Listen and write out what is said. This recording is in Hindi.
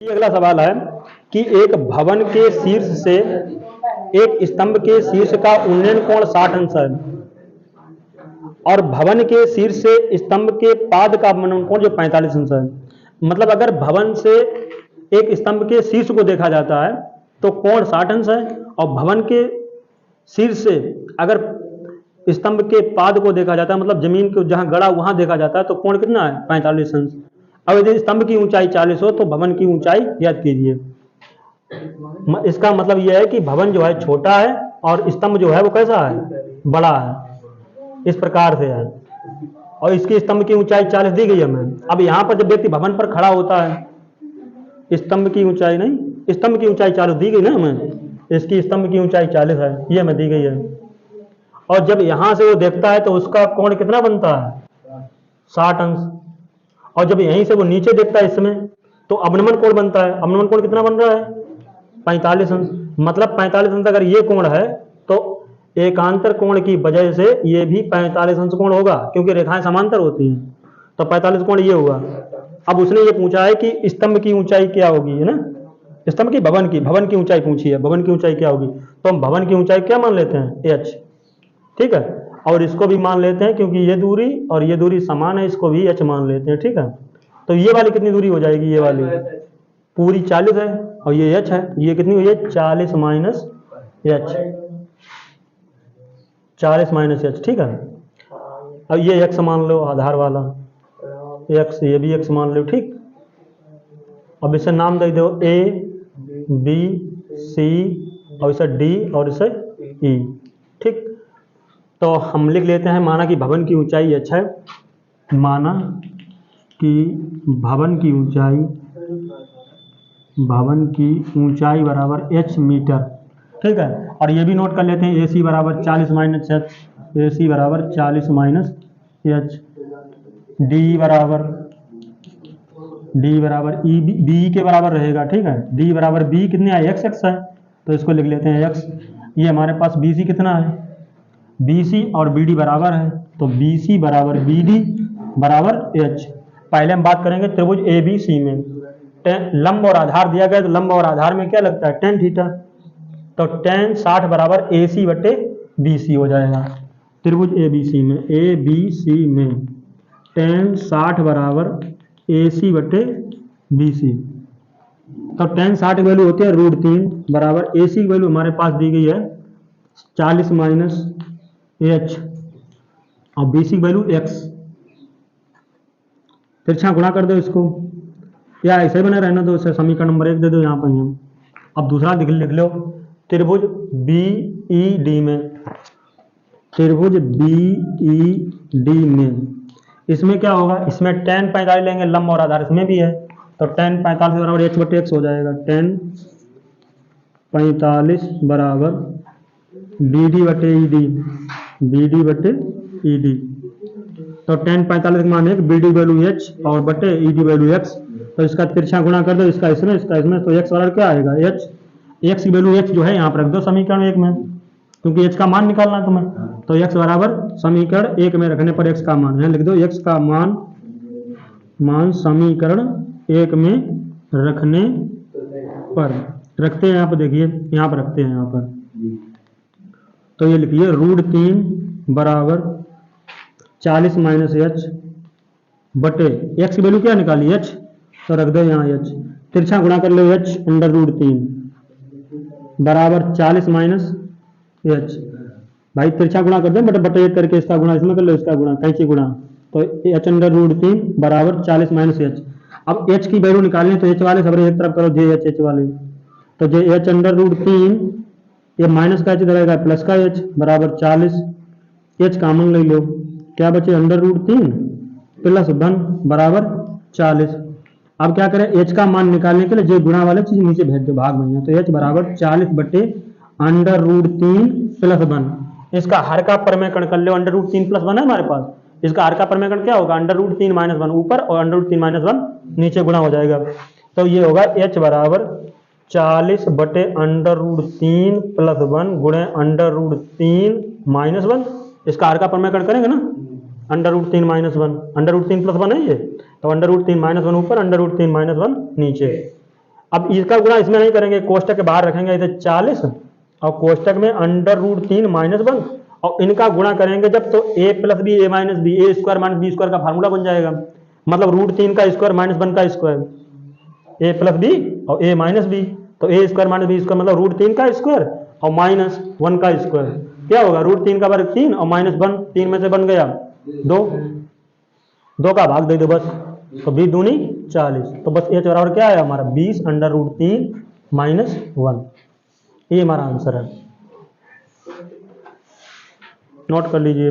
ये अगला सवाल है कि एक भवन के शीर्ष से एक स्तंभ के शीर्ष का उन्नयन कोण 60 अंश है और भवन के शीर्ष से स्तंभ के पाद का अवनमन कोण जो 45 अंश है। मतलब अगर भवन से एक स्तंभ के शीर्ष को देखा जाता है तो कोण 60 अंश है और भवन के शीर्ष से अगर स्तंभ के पाद को देखा जाता है, मतलब जमीन को जहां गड़ा वहां देखा जाता है, तो कोण कितना है 45 अंश। अब यदि स्तंभ की ऊंचाई 40 हो तो भवन की ऊंचाई ज्ञात कीजिए। इसका मतलब यह है कि भवन जो है छोटा है और स्तंभ जो है वो कैसा है, बड़ा है। इस प्रकार से है और इसकी स्तंभ की ऊंचाई 40 दी गई है हमें। अब यहाँ पर जब व्यक्ति भवन पर खड़ा होता है, स्तंभ की ऊंचाई नहीं, स्तंभ की ऊंचाई 40 दी गई ना हमें, इसकी स्तंभ की ऊंचाई 40 है, ये हमें दी गई है। और जब यहां से वो देखता है तो उसका कोण कितना बनता है 60 अंश। और जब यहीं से वो नीचे देखता है इसमें तो अवनमन कोण बनता है। अवनमन कोण कितना बन रहा है 45 अंश। मतलब 45 अंश अगर ये कोण है तो एकांतर कोण की वजह से ये भी 45 अंश कोण होगा, क्योंकि रेखाएं समांतर होती हैं। तो 45 कोण ये हुआ। अब उसने ये पूछा है कि स्तंभ की ऊंचाई क्या होगी, है ना, स्तंभ की भवन की ऊंचाई पूछी है, भवन की ऊंचाई क्या होगी। तो हम भवन की ऊंचाई क्या मान लेते हैं h, ठीक है। और इसको भी मान लेते हैं क्योंकि ये दूरी और ये दूरी समान है, इसको भी h मान लेते हैं, ठीक है। तो ये वाली कितनी दूरी हो जाएगी, ये वाली पूरी 40 है और ये h है, ये कितनी हुई है 40 माइनस h, 40 माइनस h, ठीक है। अब ये x मान लो आधार वाला x, ये भी x मान लो, ठीक। अब इसे नाम दे दो a b c और इसे d और इसे e, ठीक। तो हम लिख लेते हैं, माना कि भवन की ऊंचाई h है, माना कि भवन की ऊंचाई बराबर h मीटर, ठीक है। और ये भी नोट कर लेते हैं AC बराबर 40 माइनस h, AC बराबर 40 माइनस h, D बराबर E B के बराबर रहेगा, ठीक है। D बराबर B कितने है x है, तो इसको लिख लेते हैं x। ये हमारे पास BC कितना है, BC और BD बराबर है, तो BC बराबर BD बराबर h। पहले हम बात करेंगे त्रिभुज ABC में, लंब और आधार दिया गया, तो लंब और आधार में क्या लगता है tan थीटा, तो tan 60 बराबर AC बटे BC हो जाएगा। त्रिभुज ABC में tan 60 बराबर AC बटे BC। तो tan 60 की वैल्यू होती है √3 बराबर AC की वैल्यू हमारे पास दी गई है 40 माइनस h और BC की वैल्यू x। तिरछा गुणा कर दो इसको, या ऐसे बने रहना दो, इसे समीकरण नंबर 1 दे दो यहाँ पर। अब दूसरा लिख लो, त्रिभुज BED में इसमें क्या होगा, इसमें tan 45 लेंगे, लंब और आधार इसमें भी है, तो tan 45 बराबर h बटे x हो जाएगा, tan 45 बराबर BD बटे ED। तो tan 45 मान है BD वैल्यू h और बटे ED वैल्यू x। तो इसका तिरछा गुणा कर दो, इसका इसमें तो x बराबर क्या आएगा h, x की वैल्यू x जो है यहाँ पर रख दो समीकरण 1 में, क्योंकि h का मान निकालना है तुम्हें। तो x बराबर समीकरण 1 में रखने पर x का मान है, लिख दो x का मान समीकरण 1 में रखने पर, रखते हैं यहाँ पर, देखिए यहाँ पर रखते हैं यहाँ पर। तो ये लिखिए √3 बराबर 40 माइनस h बटे x की वैल्यू क्या निकाली h, तो रख दो यहाँ h, तिरछा गुणा कर लो h अंडर √3 बराबर 40 माइनस h। भाई तिरछा गुणा कर दो, बटे 1 करके इसका गुणा इसमें कर लो, इसका गुणा कैंची गुणा, तो h अंडर √3 बराबर 40 माइनस h। अब h की वैल्यू निकालनी है तो h वाले सबरे एक तरफ करो, h वाले, तो h अंडर √3, ये माइनस का h रहेगा प्लस का h बराबर 40, h कॉमन ले लो, क्या बचे अंडर √3 प्लस 1 बराबर 40। अब क्या करें, h का मान निकालने के लिए जो गुणा वाले चीज नीचे भेज दो भाग में, तो h बराबर 40 बटे अंडर √3 प्लस 1। इसका हर का परिमेयकरण कर लो, अंडर √3 प्लस 1 है हमारे पास, इसका हर का परिमेयकरण क्या होगा अंडर √3 माइनस 1 ऊपर और अंडर √3 माइनस 1 नीचे गुणा हो जाएगा। तो ये होगा h बराबर 40 बटे अंडर √3 प्लस 1 गुणे अंडर √3 माइनस 1। इसका हर का परिमेयकरण करेंगे ना, अंडर √3 माइनस 1, अंडर √3 प्लस 1 है ये, तो अंडर √3 माइनस 1 ऊपर, अंडर √3 माइनस 1 नीचे। अब इसका गुणा इसमें नहीं करेंगे, कोष्टक के बाहर रखेंगे इधर 40 और कोष्टक में √3 - 1 और इनका गुणा करेंगे जब तो a + b a - b a² - b² का फार्मूला बन जाएगा, मतलब √3 का स्क्वायर -1 का स्क्वायर, a + b और a - b, तो a² - b² मतलब √3 का स्क्वायर और -1 का स्क्वायर, क्या होगा √3 का वर्ग 3 और -1 3 में से बन गया 2, 2 का भाग दे दो बस, तो 20 दूनी 40, तो बस h बराबर क्या है हमारा 20 √3 - 1, ये हमारा आंसर है, नोट कर लीजिए।